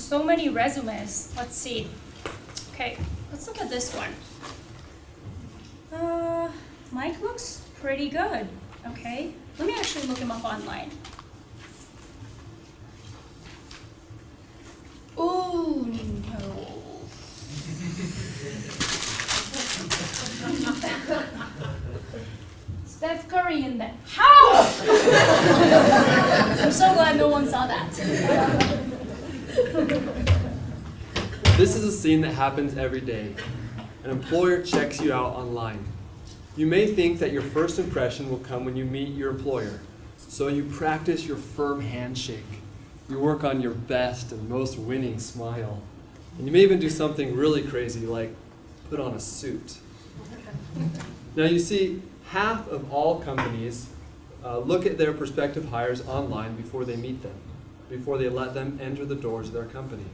so many resumes. Let's see. Okay, let's look at this one. Mike looks pretty good. Okay, let me actually look him up online. Oh, no. Steph Curry in the house! I'm so glad no one saw that. This is a scene that happens every day. An employer checks you out online. You may think that your first impression will come when you meet your employer, so you practice your firm handshake. You work on your best and most winning smile. And you may even do something really crazy like put on a suit. Now you see, half of all companies look at their prospective hires online before they meet them, before they let them enter the doors of their company.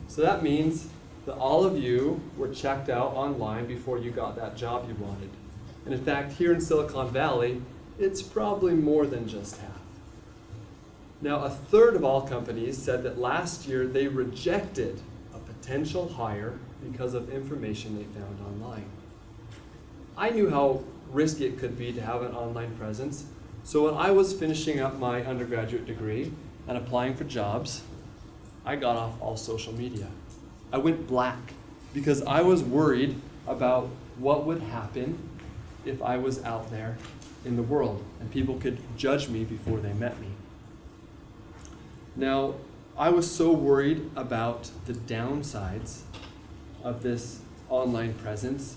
So that means that all of you were checked out online before you got that job you wanted. And in fact, here in Silicon Valley, it's probably more than just half. Now, a third of all companies said that last year they rejected a potential hire because of information they found online. I knew how risky it could be to have an online presence, so when I was finishing up my undergraduate degree and applying for jobs, I got off all social media. I went black because I was worried about what would happen if I was out there in the world and people could judge me before they met me. Now, I was so worried about the downsides of this online presence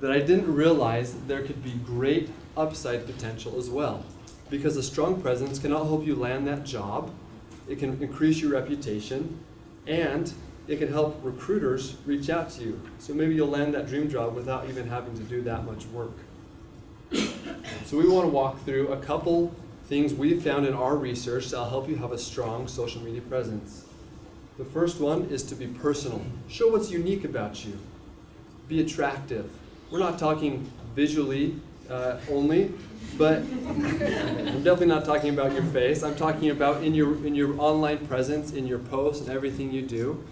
that I didn't realize that there could be great upside potential as well. Because a strong presence can not help you land that job, it can increase your reputation, and it can help recruiters reach out to you. So maybe you'll land that dream job without even having to do that much work. So we want to walk through a couple things we've found in our research that'll help you have a strong social media presence. The first one is to be personal. Show what's unique about you. Be attractive. We're not talking visually only, but I'm definitely not talking about your face. I'm talking about in your online presence, in your posts and everything you do.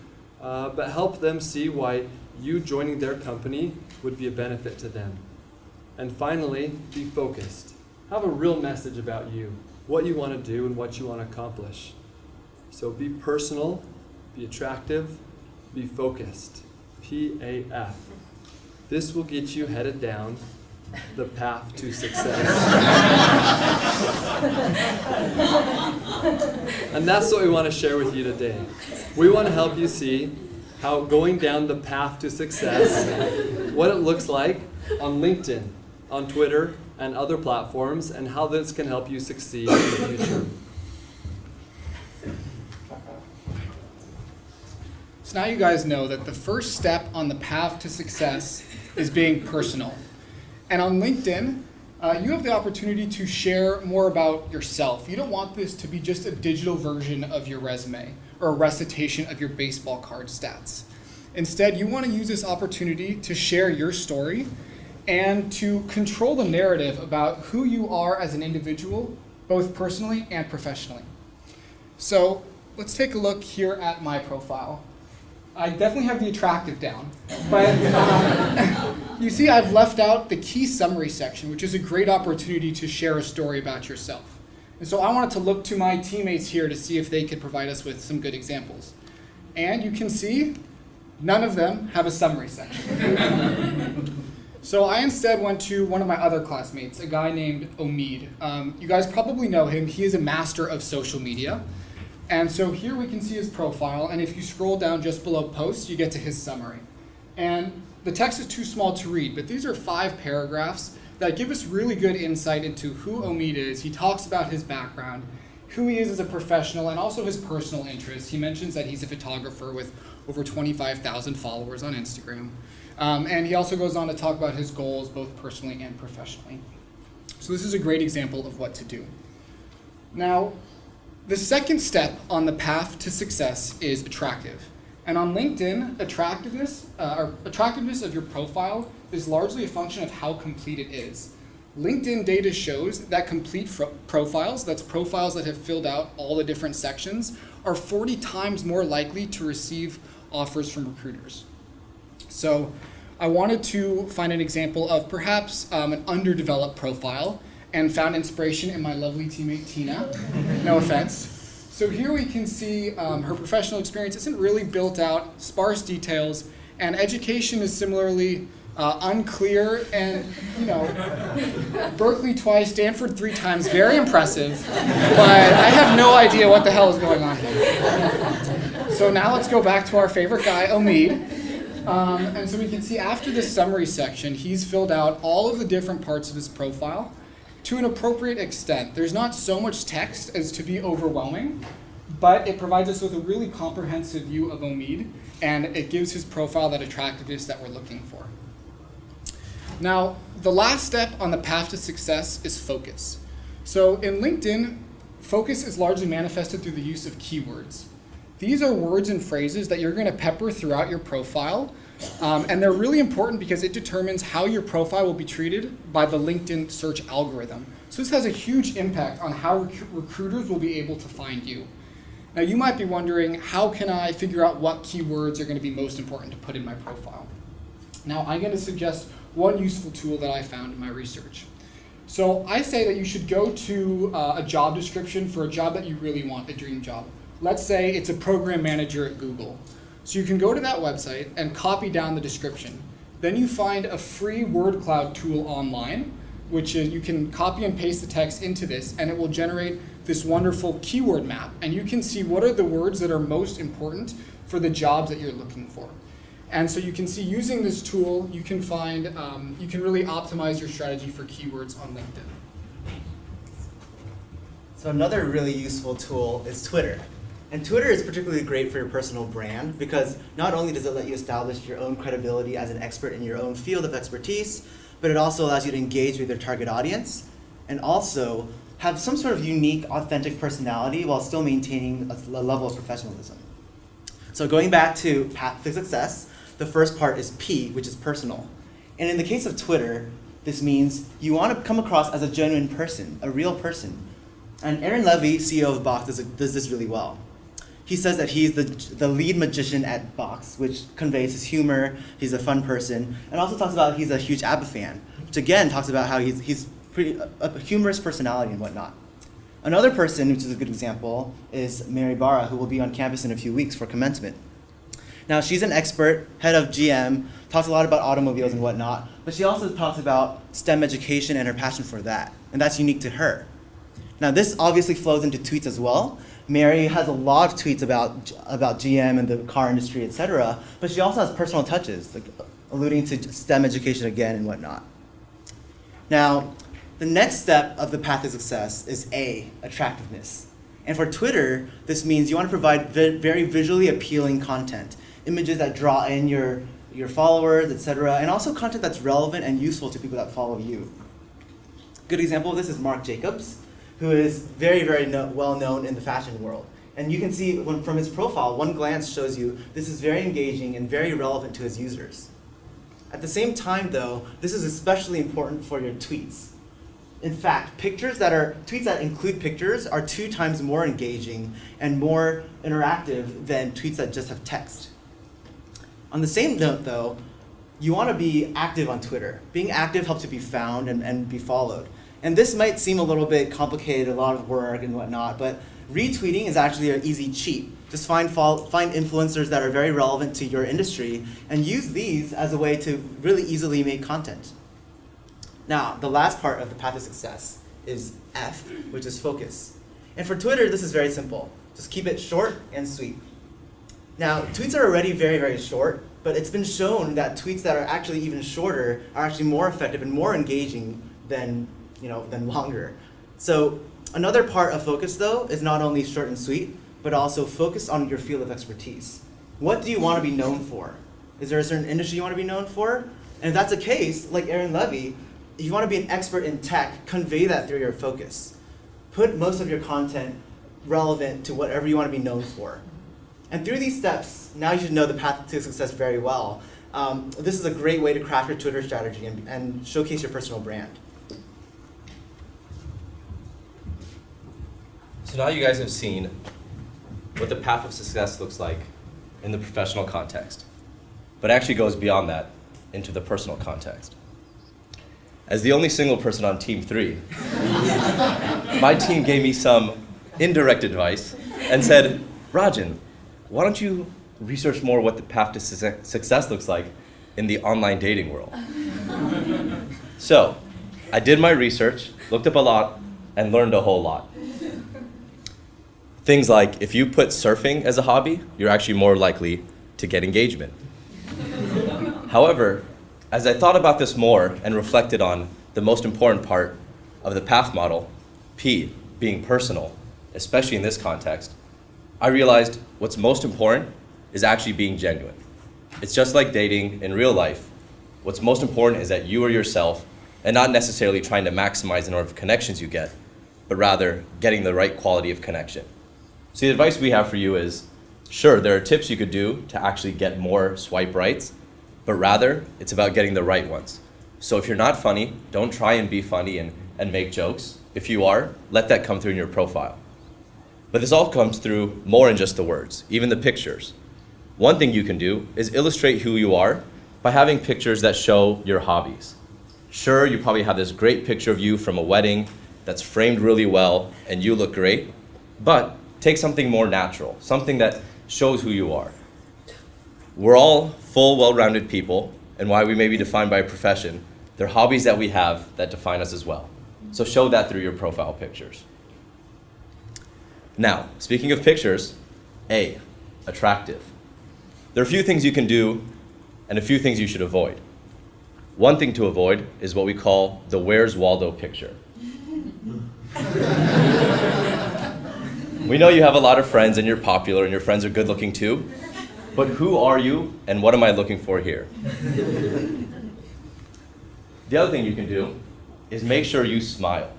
But help them see why you joining their company would be a benefit to them. And finally, be focused. Have a real message about you, what you want to do and what you want to accomplish. So be personal, be attractive, be focused. PAF. This will get you headed down the path to success. And that's what we want to share with you today. We want to help you see how going down the path to success, what it looks like on LinkedIn, on Twitter, and other platforms, and how this can help you succeed in the future. So now you guys know that the first step on the path to success is being personal. And on LinkedIn, you have the opportunity to share more about yourself. You don't want this to be just a digital version of your resume or a recitation of your baseball card stats. Instead, you want to use this opportunity to share your story and to control the narrative about who you are as an individual, both personally and professionally. So let's take a look here at my profile. I definitely have the attractive down, but you see I've left out the key summary section, which is a great opportunity to share a story about yourself. And so I wanted to look to my teammates here to see if they could provide us with some good examples. And you can see none of them have a summary section. So I instead went to one of my other classmates, a guy named Omid. You guys probably know him. He is a master of social media. And so here we can see his profile, and if you scroll down just below posts, you get to his summary. And the text is too small to read, but these are 5 paragraphs that give us really good insight into who Omid is. He talks about his background, who he is as a professional, and also his personal interests. He mentions that he's a photographer with over 25,000 followers on Instagram. And he also goes on to talk about his goals, both personally and professionally. So this is a great example of what to do. Now, the second step on the path to success is attractive. And on LinkedIn, attractiveness of your profile is largely a function of how complete it is. LinkedIn data shows that complete profiles, that's profiles that have filled out all the different sections, are 40 times more likely to receive offers from recruiters. So I wanted to find an example of perhaps an underdeveloped profile and found inspiration in my lovely teammate Tina. No offense. So here we can see her professional experience isn't really built out, sparse details, and education is similarly unclear, and Berkeley twice, Stanford 3 times, very impressive, but I have no idea what the hell is going on here. So now let's go back to our favorite guy, Omid. And so we can see after this summary section, he's filled out all of the different parts of his profile to an appropriate extent. There's not so much text as to be overwhelming, but it provides us with a really comprehensive view of Omid, and it gives his profile that attractiveness that we're looking for. Now, the last step on the path to success is focus. So in LinkedIn, focus is largely manifested through the use of keywords. These are words and phrases that you're going to pepper throughout your profile, and they're really important because it determines how your profile will be treated by the LinkedIn search algorithm. So this has a huge impact on how recruiters will be able to find you. Now you might be wondering, how can I figure out what keywords are going to be most important to put in my profile? Now I'm going to suggest one useful tool that I found in my research. So I say that you should go to a job description for a job that you really want, a dream job. Let's say it's a program manager at Google. So you can go to that website and copy down the description. Then you find a free word cloud tool online, which is, you can copy and paste the text into this, and it will generate this wonderful keyword map. And you can see what are the words that are most important for the jobs that you're looking for. And so you can see, using this tool, you can find, you can really optimize your strategy for keywords on LinkedIn. So another really useful tool is Twitter. And Twitter is particularly great for your personal brand because not only does it let you establish your own credibility as an expert in your own field of expertise, but it also allows you to engage with your target audience and also have some sort of unique, authentic personality while still maintaining a level of professionalism. So going back to path to success, the first part is P, which is personal. And in the case of Twitter, this means you want to come across as a genuine person, a real person. And Aaron Levy, CEO of Box, does this really well. He says that he's the lead magician at Box, which conveys his humor, he's a fun person, and also talks about he's a huge ABBA fan, which again talks about how he's a humorous personality and whatnot. Another person, which is a good example, is Mary Barra, who will be on campus in a few weeks for commencement. Now, she's an expert, head of GM, talks a lot about automobiles and whatnot, but she also talks about STEM education and her passion for that, and that's unique to her. Now, this obviously flows into tweets as well. Mary has a lot of tweets about GM and the car industry, etc., but she also has personal touches, like alluding to STEM education again and whatnot. Now, the next step of the path to success is A, attractiveness. And for Twitter, this means you want to provide very visually appealing content, images that draw in your followers, etc., and also content that's relevant and useful to people that follow you. A good example of this is Marc Jacobs, who is very, very well known in the fashion world. And you can see from his profile, one glance shows you this is very engaging and very relevant to his users. At the same time though, this is especially important for your tweets. In fact, tweets that include pictures are 2 times more engaging and more interactive than tweets that just have text. On the same note though, you want to be active on Twitter. Being active helps you be found and be followed. And this might seem a little bit complicated, a lot of work and whatnot, but retweeting is actually an easy cheat. Just find influencers that are very relevant to your industry and use these as a way to really easily make content. Now, the last part of the path to success is F, which is focus. And for Twitter, this is very simple. Just keep it short and sweet. Now, tweets are already very, very short, but it's been shown that tweets that are actually even shorter are actually more effective and more engaging than longer. So another part of focus though is not only short and sweet, but also focus on your field of expertise. What do you want to be known for? Is there a certain industry you want to be known for? And if that's the case, like Aaron Levy, if you want to be an expert in tech, convey that through your focus. Put most of your content relevant to whatever you want to be known for. And through these steps, now you should know the path to success very well. This is a great way to craft your Twitter strategy and showcase your personal brand. So now you guys have seen what the path of success looks like in the professional context, but actually goes beyond that into the personal context. As the only single person on Team 3, my team gave me some indirect advice and said, Rajan, why don't you research more what the path to success looks like in the online dating world? So, I did my research, looked up a lot, and learned a whole lot. Things like, if you put surfing as a hobby, you're actually more likely to get engagement. However, as I thought about this more and reflected on the most important part of the PATH model, P, being personal, especially in this context, I realized what's most important is actually being genuine. It's just like dating in real life. What's most important is that you are yourself and not necessarily trying to maximize the number of connections you get, but rather getting the right quality of connection. So the advice we have for you is, sure, there are tips you could do to actually get more swipe rights, but rather it's about getting the right ones. So if you're not funny, don't try and be funny and make jokes. If you are, let that come through in your profile. But this all comes through more than just the words, even the pictures. One thing you can do is illustrate who you are by having pictures that show your hobbies. Sure, you probably have this great picture of you from a wedding that's framed really well and you look great, but take something more natural, something that shows who you are. We're all full, well-rounded people, and while we may be defined by a profession, there are hobbies that we have that define us as well. So show that through your profile pictures. Now, speaking of pictures, A, attractive. There are a few things you can do and a few things you should avoid. One thing to avoid is what we call the Where's Waldo picture. We know you have a lot of friends and you're popular and your friends are good looking too, but who are you and what am I looking for here? The other thing you can do is make sure you smile.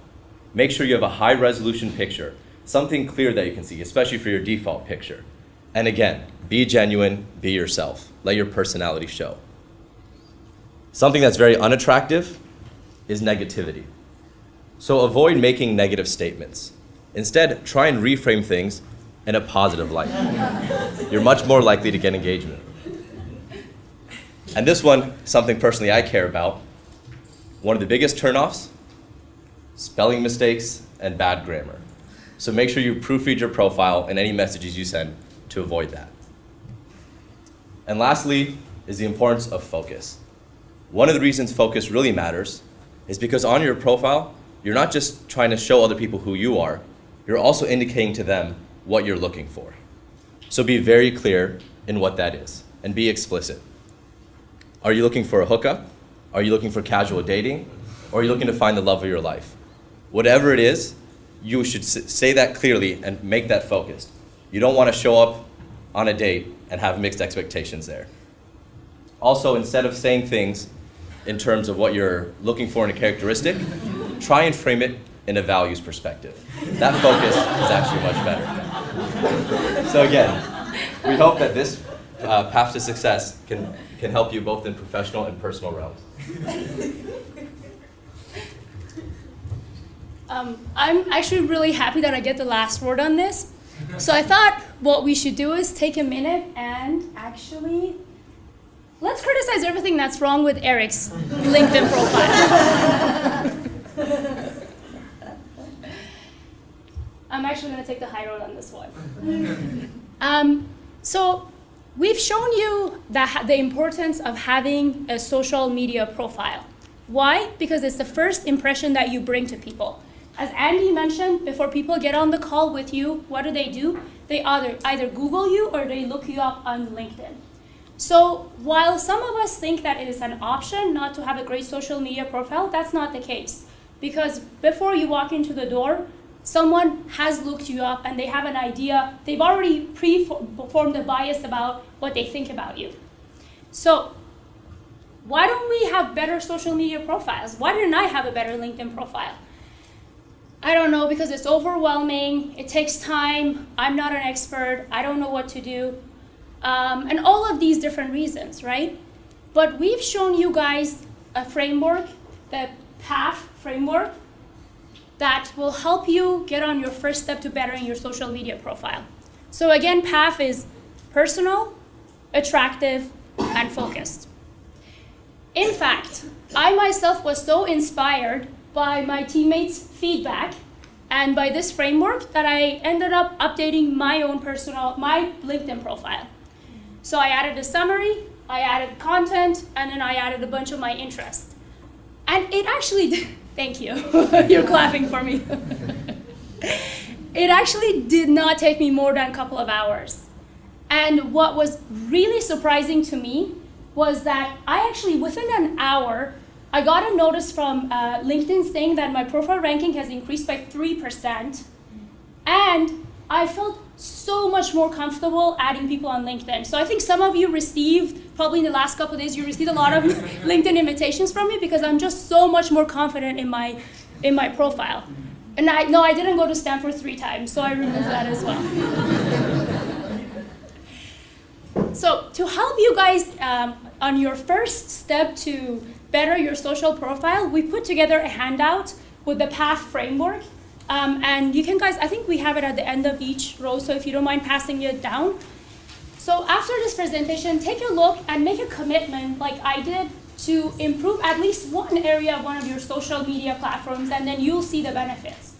Make sure you have a high resolution picture, something clear that you can see, especially for your default picture. And again, be genuine, be yourself. Let your personality show. Something that's very unattractive is negativity. So avoid making negative statements. Instead, try and reframe things in a positive light. You're much more likely to get engagement. And this one, something personally I care about. One of the biggest turnoffs, spelling mistakes and bad grammar. So make sure you proofread your profile and any messages you send to avoid that. And lastly is the importance of focus. One of the reasons focus really matters is because on your profile, you're not just trying to show other people who you are, you're also indicating to them what you're looking for. So be very clear in what that is and be explicit. Are you looking for a hookup? Are you looking for casual dating? Or are you looking to find the love of your life? Whatever it is, you should say that clearly and make that focused. You don't want to show up on a date and have mixed expectations there. Also, instead of saying things in terms of what you're looking for in a characteristic, try and frame it in a values perspective. That focus is actually much better. So again, we hope that this path to success can help you both in professional and personal realms. I'm actually really happy that I get the last word on this. So I thought what we should do is take a minute and actually, let's criticize everything that's wrong with Eric's LinkedIn profile. I'm actually going to take the high road on this one. So we've shown you the importance of having a social media profile. Why? Because it's the first impression that you bring to people. As Andy mentioned, before people get on the call with you, what do? They either Google you or they look you up on LinkedIn. So while some of us think that it is an option not to have a great social media profile, that's not the case. Because before you walk into the door, someone has looked you up and they have an idea. They've already pre-formed a bias about what they think about you. So why don't we have better social media profiles? Why didn't I have a better LinkedIn profile? I don't know, because it's overwhelming, it takes time, I'm not an expert, I don't know what to do, and all of these different reasons, right? But we've shown you guys a framework, the PATH framework, that will help you get on your first step to bettering your social media profile. So again, PATH is personal, attractive, and focused. In fact, I myself was so inspired by my teammates' feedback and by this framework that I ended up updating my LinkedIn profile. So I added a summary, I added content, and then I added a bunch of my interests. And it actually did, thank you, you're clapping for me. It actually did not take me more than a couple of hours. And what was really surprising to me was that I actually, within an hour, I got a notice from LinkedIn saying that my profile ranking has increased by 3%. And I felt so much more comfortable adding people on LinkedIn. So I think some of you received, probably in the last couple of days, you received a lot of LinkedIn invitations from me because I'm just so much more confident in my profile. And I didn't go to Stanford 3 times, so I removed that as well. So to help you guys on your first step to better your social profile, we put together a handout with the PATH framework. And you can guys, I think we have it at the end of each row, so if you don't mind passing it down. So after this presentation, take a look and make a commitment like I did to improve at least one area of one of your social media platforms, and then you'll see the benefits.